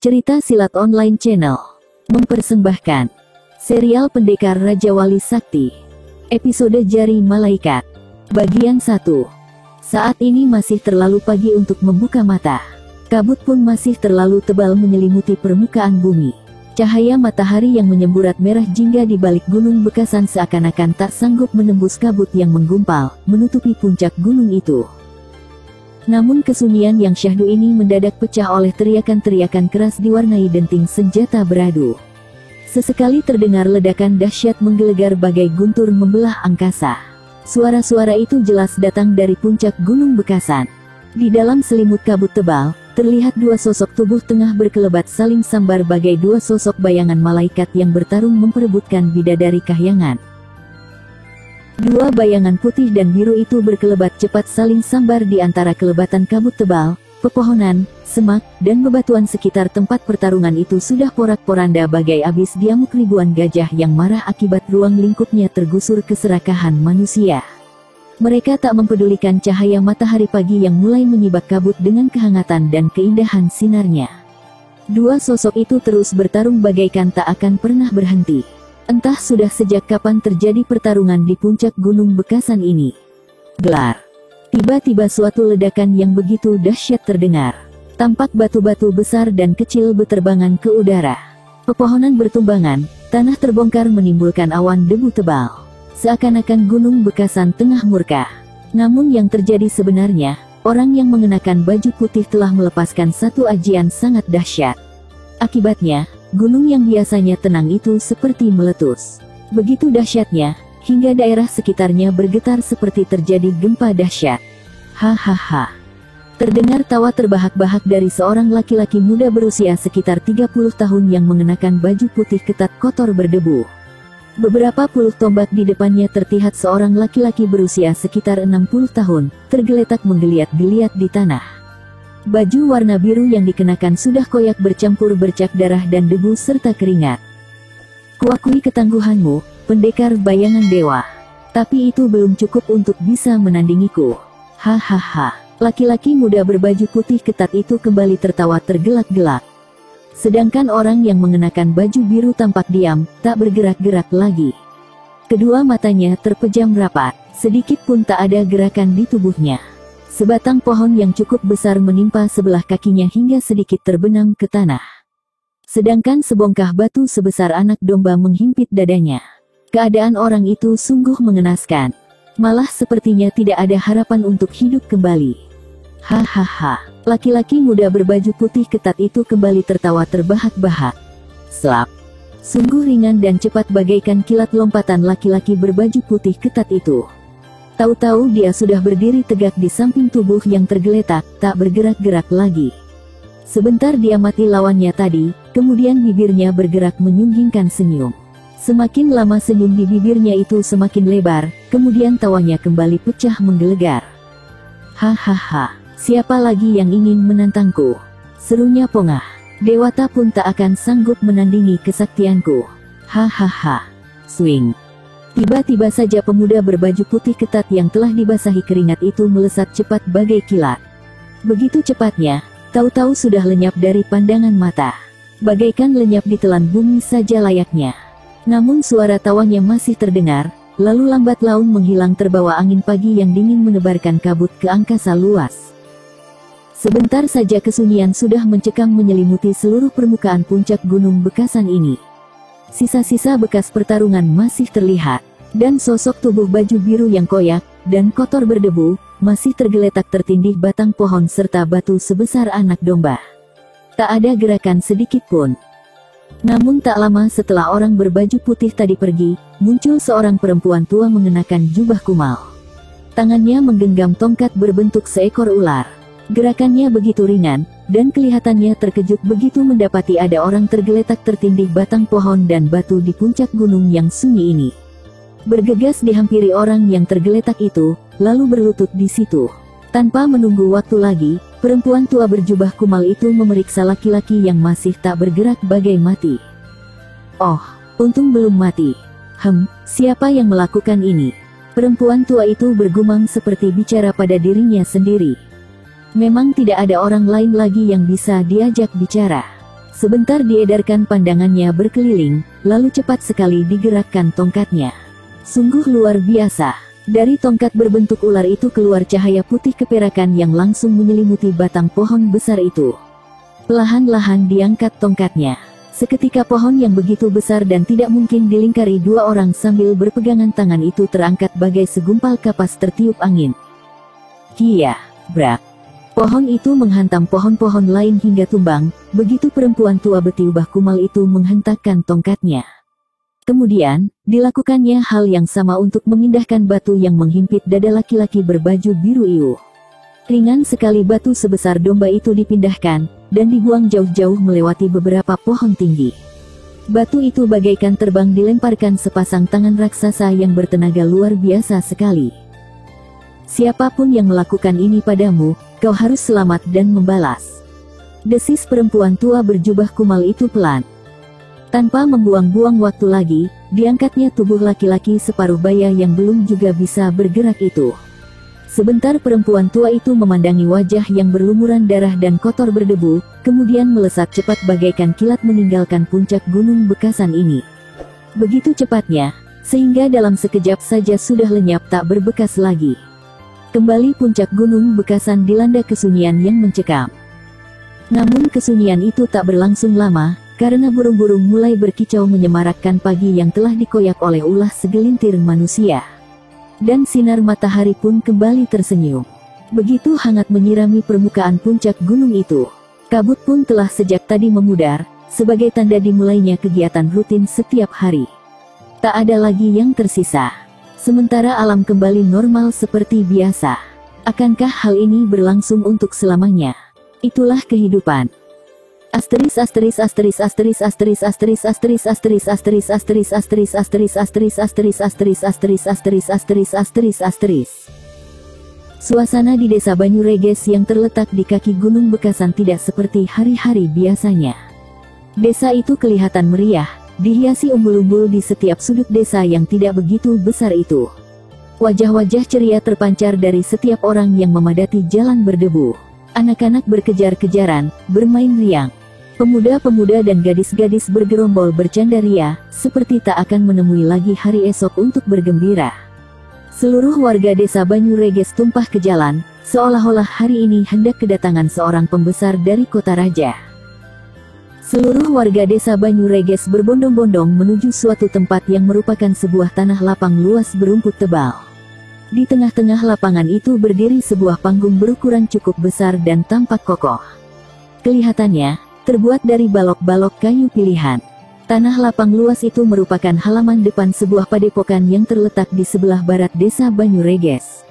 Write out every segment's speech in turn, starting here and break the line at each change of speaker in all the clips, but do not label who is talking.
Cerita Silat Online Channel mempersembahkan serial Pendekar Raja Wali Sakti, episode Jari Malaikat, bagian 1. Saat ini masih terlalu pagi untuk membuka mata. Kabut pun masih terlalu tebal menyelimuti permukaan bumi. Cahaya matahari yang menyemburat merah jingga di balik gunung Bekasan seakan-akan tak sanggup menembus kabut yang menggumpal, menutupi puncak gunung itu. Namun kesunyian yang syahdu ini mendadak pecah oleh teriakan-teriakan keras diwarnai denting senjata beradu. Sesekali terdengar ledakan dahsyat menggelegar bagai guntur membelah angkasa. Suara-suara itu jelas datang dari puncak gunung Bekasan. Di dalam selimut kabut tebal, terlihat dua sosok tubuh tengah berkelebat saling sambar bagai dua sosok bayangan malaikat yang bertarung memperebutkan bidadari kahyangan. Dua bayangan putih dan biru itu berkelebat cepat saling sambar di antara kelebatan kabut tebal, pepohonan, semak, dan bebatuan sekitar tempat pertarungan itu sudah porak-poranda bagai abis diamuk ribuan gajah yang marah akibat ruang lingkupnya tergusur keserakahan manusia. Mereka tak mempedulikan cahaya matahari pagi yang mulai menyibak kabut dengan kehangatan dan keindahan sinarnya. Dua sosok itu terus bertarung bagaikan tak akan pernah berhenti. Entah sudah sejak kapan terjadi pertarungan di puncak gunung Bekasan ini. Blar. Tiba-tiba suatu ledakan yang begitu dahsyat terdengar. Tampak batu-batu besar dan kecil beterbangan ke udara. Pepohonan bertumbangan, tanah terbongkar menimbulkan awan debu tebal. Seakan-akan gunung Bekasan tengah murka. Namun yang terjadi sebenarnya, orang yang mengenakan baju putih telah melepaskan satu ajian sangat dahsyat. Akibatnya, gunung yang biasanya tenang itu seperti meletus. Begitu dahsyatnya, hingga daerah sekitarnya bergetar seperti terjadi gempa dahsyat. Hahaha. Terdengar tawa terbahak-bahak dari seorang laki-laki muda berusia sekitar 30 tahun yang mengenakan baju putih ketat kotor berdebu. Beberapa puluh tombak di depannya terlihat seorang laki-laki berusia sekitar 60 tahun, tergeletak menggeliat-geliat di tanah. Baju warna biru yang dikenakan sudah koyak bercampur bercak darah dan debu serta keringat. Kuakui ketangguhanmu, pendekar bayangan dewa. Tapi itu belum cukup untuk bisa menandingiku. Hahaha. Laki-laki muda berbaju putih ketat itu kembali tertawa tergelak-gelak. Sedangkan orang yang mengenakan baju biru tampak diam, tak bergerak-gerak lagi. Kedua matanya terpejam rapat, sedikit pun tak ada gerakan di tubuhnya. Sebatang pohon yang cukup besar menimpa sebelah kakinya hingga sedikit terbenam ke tanah. Sedangkan sebongkah batu sebesar anak domba menghimpit dadanya. Keadaan orang itu sungguh mengenaskan. Malah sepertinya tidak ada harapan untuk hidup kembali. Hahaha. Laki-laki muda berbaju putih ketat itu kembali tertawa terbahak-bahak. Slap. Sungguh ringan dan cepat bagaikan kilat lompatan laki-laki berbaju putih ketat itu. Tahu-tahu dia sudah berdiri tegak di samping tubuh yang tergeletak, tak bergerak-gerak lagi. Sebentar dia mati lawannya tadi, kemudian bibirnya bergerak menyunggingkan senyum. Semakin lama senyum di bibirnya itu semakin lebar, kemudian tawanya kembali pecah menggelegar. Hahaha, siapa lagi yang ingin menantangku? Serunya pongah. Dewata pun tak akan sanggup menandingi kesaktianku. Hahaha. Swing. Tiba-tiba saja pemuda berbaju putih ketat yang telah dibasahi keringat itu melesat cepat bagai kilat. Begitu cepatnya, tahu-tahu sudah lenyap dari pandangan mata. Bagaikan lenyap ditelan bumi saja layaknya. Namun suara tawanya masih terdengar, lalu lambat laun menghilang terbawa angin pagi yang dingin menebarkan kabut ke angkasa luas. Sebentar saja kesunyian sudah mencekam menyelimuti seluruh permukaan puncak gunung Bekasan ini. Sisa-sisa bekas pertarungan masih terlihat, dan sosok tubuh baju biru yang koyak dan kotor berdebu masih tergeletak tertindih batang pohon serta batu sebesar anak domba. Tak ada gerakan sedikit pun. Namun tak lama setelah orang berbaju putih tadi pergi, muncul seorang perempuan tua mengenakan jubah kumal. Tangannya menggenggam tongkat berbentuk seekor ular. Gerakannya begitu ringan, dan kelihatannya terkejut begitu mendapati ada orang tergeletak tertindih batang pohon dan batu di puncak gunung yang sunyi ini. Bergegas dihampiri orang yang tergeletak itu, lalu berlutut di situ. Tanpa menunggu waktu lagi, perempuan tua berjubah kumal itu memeriksa laki-laki yang masih tak bergerak bagai mati. Oh, untung belum mati. Siapa yang melakukan ini? Perempuan tua itu bergumam seperti bicara pada dirinya sendiri. Memang tidak ada orang lain lagi yang bisa diajak bicara. Sebentar diedarkan pandangannya berkeliling, lalu cepat sekali digerakkan tongkatnya. Sungguh luar biasa. Dari tongkat berbentuk ular itu keluar cahaya putih keperakan yang langsung menyelimuti batang pohon besar itu. Perlahan-lahan diangkat tongkatnya. Seketika pohon yang begitu besar dan tidak mungkin dilingkari dua orang sambil berpegangan tangan itu terangkat bagai segumpal kapas tertiup angin. Kia, brak. Pohon itu menghantam pohon-pohon lain hingga tumbang, begitu perempuan tua betiubah kumal itu menghentakkan tongkatnya. Kemudian, dilakukannya hal yang sama untuk memindahkan batu yang menghimpit dada laki-laki berbaju biru iu. Ringan sekali batu sebesar domba itu dipindahkan, dan dibuang jauh-jauh melewati beberapa pohon tinggi. Batu itu bagaikan terbang dilemparkan sepasang tangan raksasa yang bertenaga luar biasa sekali. Siapapun yang melakukan ini padamu, kau harus selamat dan membalas. Desis perempuan tua berjubah kumal itu pelan. Tanpa membuang-buang waktu lagi, diangkatnya tubuh laki-laki separuh baya yang belum juga bisa bergerak itu. Sebentar perempuan tua itu memandangi wajah yang berlumuran darah dan kotor berdebu, kemudian melesat cepat bagaikan kilat meninggalkan puncak gunung bekasan ini. Begitu cepatnya, sehingga dalam sekejap saja sudah lenyap tak berbekas lagi. Kembali puncak gunung bekasan dilanda kesunyian yang mencekam. Namun kesunyian itu tak berlangsung lama, karena burung-burung mulai berkicau menyemarakkan pagi yang telah dikoyak oleh ulah segelintir manusia. Dan sinar matahari pun kembali tersenyum. Begitu hangat menyirami permukaan puncak gunung itu. Kabut pun telah sejak tadi memudar, sebagai tanda dimulainya kegiatan rutin setiap hari. Tak ada lagi yang tersisa. Sementara alam kembali normal seperti biasa. Akankah hal ini berlangsung untuk selamanya? Itulah kehidupan. Asteris asteris asteris asteris asteris asteris asteris asteris asteris asteris asteris asteris asteris asteris asteris asteris asteris asteris asteris asteris. Suasana di Desa Banyureges yang terletak di kaki Gunung Bekasan tidak seperti hari-hari biasanya. Desa itu kelihatan meriah, dihiasi umbul-umbul di setiap sudut desa yang tidak begitu besar itu. Wajah-wajah ceria terpancar dari setiap orang yang memadati jalan berdebu. Anak-anak berkejar-kejaran, bermain riang. Pemuda-pemuda dan gadis-gadis bergerombol bercanda ria, seperti tak akan menemui lagi hari esok untuk bergembira. Seluruh warga Desa Banyureges tumpah ke jalan, seolah-olah hari ini hendak kedatangan seorang pembesar dari kota raja. Seluruh warga Desa Banyureges berbondong-bondong menuju suatu tempat yang merupakan sebuah tanah lapang luas berumput tebal. Di tengah-tengah lapangan itu berdiri sebuah panggung berukuran cukup besar dan tampak kokoh. Kelihatannya terbuat dari balok-balok kayu pilihan. Tanah lapang luas itu merupakan halaman depan sebuah padepokan yang terletak di sebelah barat Desa Banyureges.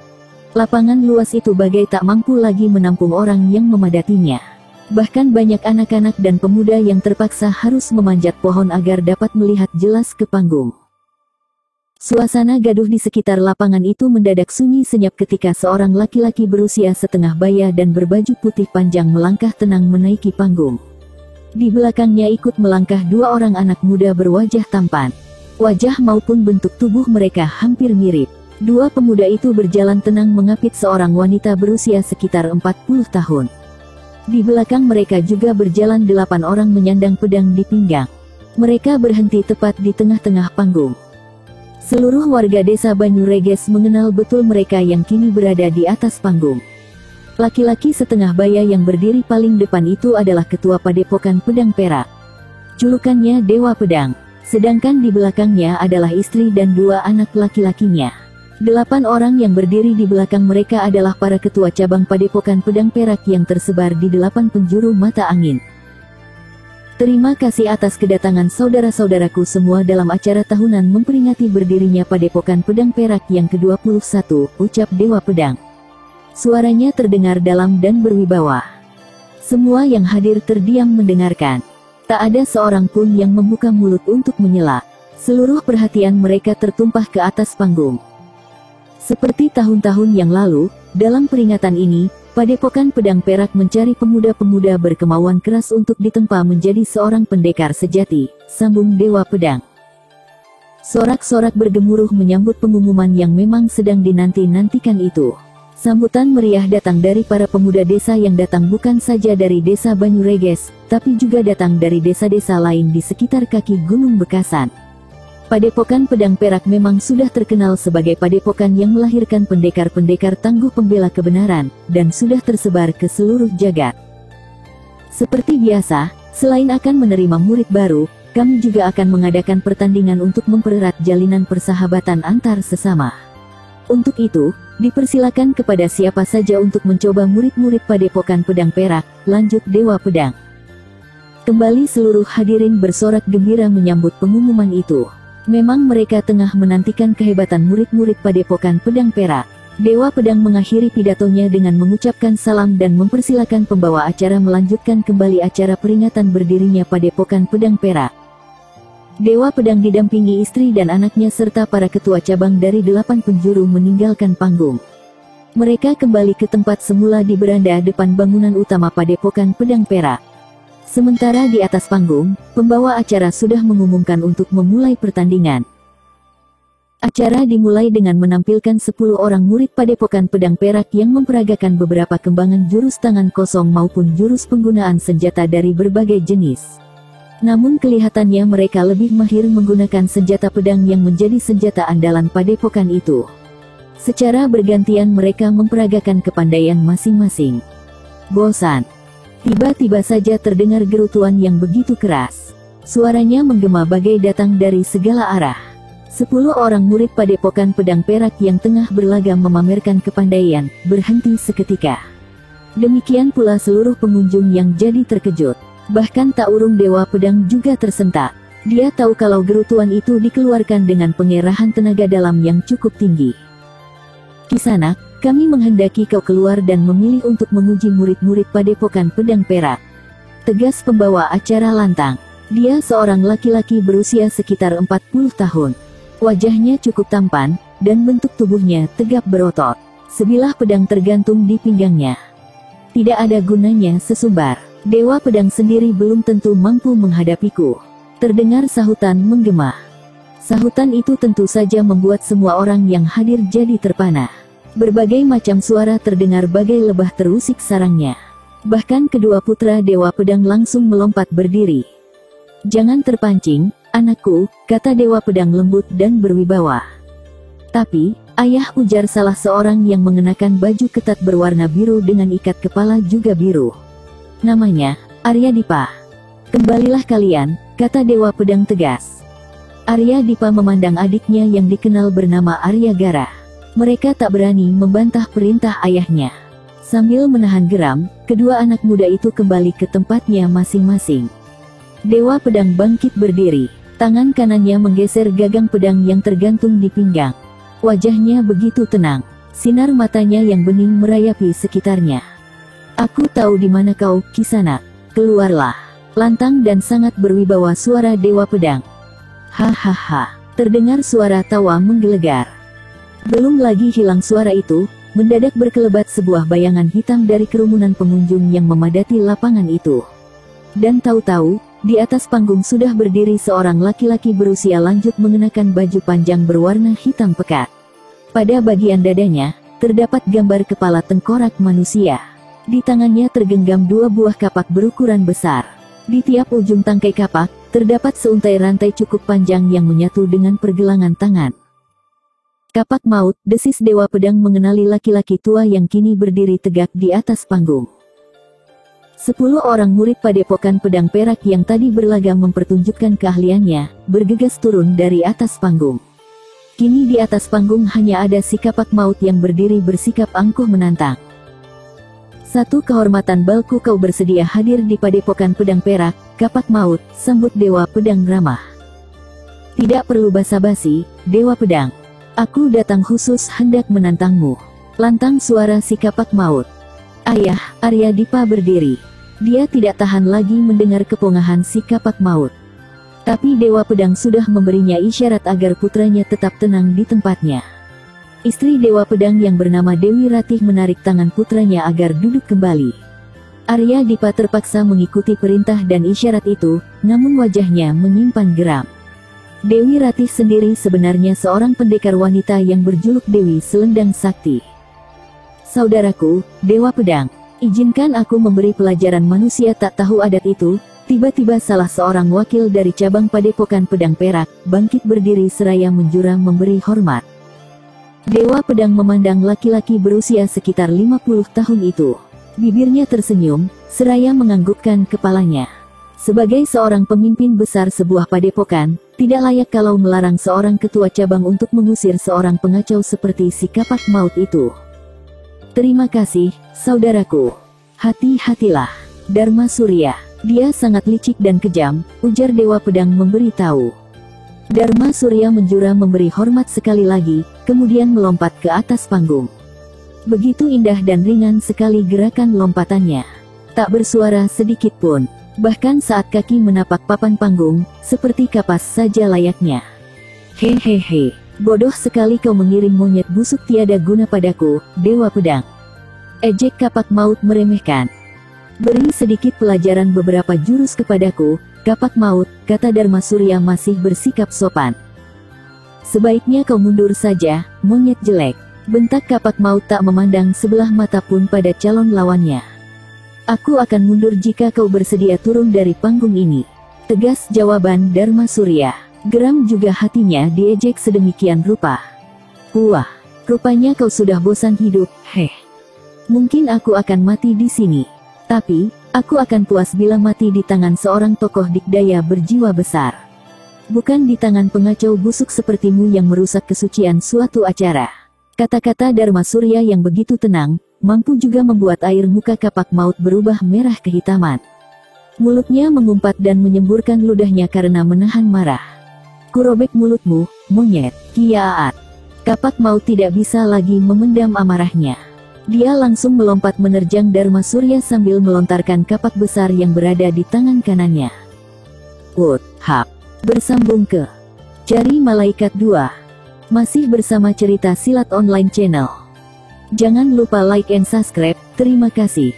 Lapangan luas itu bagai tak mampu lagi menampung orang yang memadatinya. Bahkan banyak anak-anak dan pemuda yang terpaksa harus memanjat pohon agar dapat melihat jelas ke panggung. Suasana gaduh di sekitar lapangan itu mendadak sunyi senyap ketika seorang laki-laki berusia setengah baya dan berbaju putih panjang melangkah tenang menaiki panggung. Di belakangnya ikut melangkah dua orang anak muda berwajah tampan. Wajah maupun bentuk tubuh mereka hampir mirip. Dua pemuda itu berjalan tenang mengapit seorang wanita berusia sekitar 40 tahun. Di belakang mereka juga berjalan 8 orang menyandang pedang di pinggang. Mereka berhenti tepat di tengah-tengah panggung. Seluruh warga Desa Banyureges mengenal betul mereka yang kini berada di atas panggung. Laki-laki setengah baya yang berdiri paling depan itu adalah ketua Padepokan Pedang Perak. Julukannya Dewa Pedang, sedangkan di belakangnya adalah istri dan dua anak laki-lakinya. 8 orang yang berdiri di belakang mereka adalah para ketua cabang Padepokan Pedang Perak yang tersebar di 8 penjuru mata angin. Terima kasih atas kedatangan saudara-saudaraku semua dalam acara tahunan memperingati berdirinya Padepokan Pedang Perak yang ke-21, ucap Dewa Pedang. Suaranya terdengar dalam dan berwibawa. Semua yang hadir terdiam mendengarkan. Tak ada seorang pun yang membuka mulut untuk menyela. Seluruh perhatian mereka tertumpah ke atas panggung. Seperti tahun-tahun yang lalu, dalam peringatan ini, Padepokan Pedang Perak mencari pemuda-pemuda berkemauan keras untuk ditempa menjadi seorang pendekar sejati, sambung Dewa Pedang. Sorak-sorak bergemuruh menyambut pengumuman yang memang sedang dinanti-nantikan itu. Sambutan meriah datang dari para pemuda desa yang datang bukan saja dari desa Banyureges, tapi juga datang dari desa-desa lain di sekitar kaki Gunung Bekasan. Padepokan Pedang Perak memang sudah terkenal sebagai padepokan yang melahirkan pendekar-pendekar tangguh pembela kebenaran, dan sudah tersebar ke seluruh jagat. Seperti biasa, selain akan menerima murid baru, kami juga akan mengadakan pertandingan untuk mempererat jalinan persahabatan antar sesama. Untuk itu, dipersilakan kepada siapa saja untuk mencoba murid-murid Padepokan Pedang Perak, lanjut Dewa Pedang. Kembali seluruh hadirin bersorak gembira menyambut pengumuman itu. Memang mereka tengah menantikan kehebatan murid-murid Padepokan Pedang Perak. Dewa Pedang mengakhiri pidatonya dengan mengucapkan salam dan mempersilakan pembawa acara melanjutkan kembali acara peringatan berdirinya Padepokan Pedang Perak. Dewa Pedang didampingi istri dan anaknya serta para ketua cabang dari 8 penjuru meninggalkan panggung. Mereka kembali ke tempat semula di beranda depan bangunan utama Padepokan Pedang Perak. Sementara di atas panggung, pembawa acara sudah mengumumkan untuk memulai pertandingan. Acara dimulai dengan menampilkan 10 orang murid Padepokan Pedang Perak yang memperagakan beberapa kembangan jurus tangan kosong maupun jurus penggunaan senjata dari berbagai jenis. Namun kelihatannya mereka lebih mahir menggunakan senjata pedang yang menjadi senjata andalan Padepokan itu. Secara bergantian mereka memperagakan kepandaian masing-masing. Bosan. Tiba-tiba saja terdengar gerutuan yang begitu keras. Suaranya menggema bagai datang dari segala arah. 10 orang murid Padepokan Pedang Perak yang tengah berlagak memamerkan kepandaian, berhenti seketika. Demikian pula seluruh pengunjung yang jadi terkejut. Bahkan tak urung Dewa Pedang juga tersentak. Dia tahu kalau gerutuan itu dikeluarkan dengan pengerahan tenaga dalam yang cukup tinggi. Kisanak, kami menghendaki kau keluar dan memilih untuk menguji murid-murid Padepokan Pedang Perak. Tegas pembawa acara lantang. Dia seorang laki-laki berusia sekitar 40 tahun. Wajahnya cukup tampan, dan bentuk tubuhnya tegap berotot. Sebilah pedang tergantung di pinggangnya. Tidak ada gunanya sesumbar. Dewa Pedang sendiri belum tentu mampu menghadapiku. Terdengar sahutan menggema. Sahutan itu tentu saja membuat semua orang yang hadir jadi terpana. Berbagai macam suara terdengar bagai lebah terusik sarangnya. Bahkan kedua putra Dewa Pedang langsung melompat berdiri. Jangan terpancing, anakku, kata Dewa Pedang lembut dan berwibawa. Tapi, ayah, ujar salah seorang yang mengenakan baju ketat berwarna biru dengan ikat kepala juga biru. Namanya, Arya Dipa. Kembalilah kalian, kata Dewa Pedang tegas. Arya Dipa memandang adiknya yang dikenal bernama Arya Gara. Mereka tak berani membantah perintah ayahnya. Sambil menahan geram, kedua anak muda itu kembali ke tempatnya masing-masing. Dewa Pedang bangkit berdiri. Tangan kanannya menggeser gagang pedang yang tergantung di pinggang. Wajahnya begitu tenang. Sinar matanya yang bening merayapi sekitarnya. Aku tahu di mana kau, Kisanak. Keluarlah. Lantang dan sangat berwibawa suara Dewa Pedang. Hahaha. Terdengar suara tawa menggelegar. Belum lagi hilang suara itu, mendadak berkelebat sebuah bayangan hitam dari kerumunan pengunjung yang memadati lapangan itu. Dan tahu-tahu, di atas panggung sudah berdiri seorang laki-laki berusia lanjut mengenakan baju panjang berwarna hitam pekat. Pada bagian dadanya, terdapat gambar kepala tengkorak manusia. Di tangannya tergenggam 2 buah kapak berukuran besar. Di tiap ujung tangkai kapak, terdapat seuntai rantai cukup panjang yang menyatu dengan pergelangan tangan. Kapak maut, desis Dewa Pedang mengenali laki-laki tua yang kini berdiri tegak di atas panggung. 10 orang murid Padepokan Pedang Perak yang tadi berlagak mempertunjukkan keahliannya, bergegas turun dari atas panggung. Kini di atas panggung hanya ada si kapak maut yang berdiri bersikap angkuh menantang. Satu kehormatan balku kau bersedia hadir di Padepokan Pedang Perak, kapak maut, sambut Dewa Pedang ramah. Tidak perlu basa-basi, Dewa Pedang. Aku datang khusus hendak menantangmu. Lantang suara si kapak maut. Ayah, Arya Dipa berdiri. Dia tidak tahan lagi mendengar kepongahan si kapak maut. Tapi Dewa Pedang sudah memberinya isyarat agar putranya tetap tenang di tempatnya. Istri Dewa Pedang yang bernama Dewi Ratih menarik tangan putranya agar duduk kembali. Arya Dipa terpaksa mengikuti perintah dan isyarat itu, namun wajahnya menyimpan geram. Dewi Ratih sendiri sebenarnya seorang pendekar wanita yang berjuluk Dewi Selendang Sakti. Saudaraku, Dewa Pedang, izinkan aku memberi pelajaran manusia tak tahu adat itu. Tiba-tiba salah seorang wakil dari cabang Padepokan Pedang Perak, bangkit berdiri seraya menjura memberi hormat. Dewa Pedang memandang laki-laki berusia sekitar 50 tahun itu. Bibirnya tersenyum, seraya menganggukkan kepalanya. Sebagai seorang pemimpin besar sebuah padepokan, tidak layak kalau melarang seorang ketua cabang untuk mengusir seorang pengacau seperti si kapak maut itu. Terima kasih, saudaraku. Hati-hatilah, Dharma Surya. Dia sangat licik dan kejam, ujar Dewa Pedang memberitahu. Dharma Surya menjura memberi hormat sekali lagi, kemudian melompat ke atas panggung. Begitu indah dan ringan sekali gerakan lompatannya. Tak bersuara sedikit pun. Bahkan saat kaki menapak papan panggung, seperti kapas saja layaknya. Hehehe, bodoh sekali kau mengirim monyet busuk tiada guna padaku, Dewa Pedang. Ejek kapak maut meremehkan. Beri sedikit pelajaran beberapa jurus kepadaku, kapak maut, kata Dharma Surya masih bersikap sopan. Sebaiknya kau mundur saja, monyet jelek. Bentak kapak maut tak memandang sebelah mata pun pada calon lawannya. Aku akan mundur jika kau bersedia turun dari panggung ini. Tegas jawaban Dharma Surya. Geram juga hatinya diejek sedemikian rupa. Wah, rupanya kau sudah bosan hidup, heh. Mungkin aku akan mati di sini. Tapi, aku akan puas bila mati di tangan seorang tokoh dikdaya berjiwa besar. Bukan di tangan pengacau busuk sepertimu yang merusak kesucian suatu acara. Kata-kata Dharma Surya yang begitu tenang, mampu juga membuat air muka kapak maut berubah merah kehitaman. Mulutnya mengumpat dan menyemburkan ludahnya karena menahan marah. Kurobek mulutmu, monyet, kiaat. Kapak maut tidak bisa lagi memendam amarahnya. Dia langsung melompat menerjang Dharma Surya sambil melontarkan kapak besar yang berada di tangan kanannya. Hap. Bersambung ke Jari Malaikat 2. Masih bersama cerita silat online channel. Jangan lupa like and subscribe, terima kasih.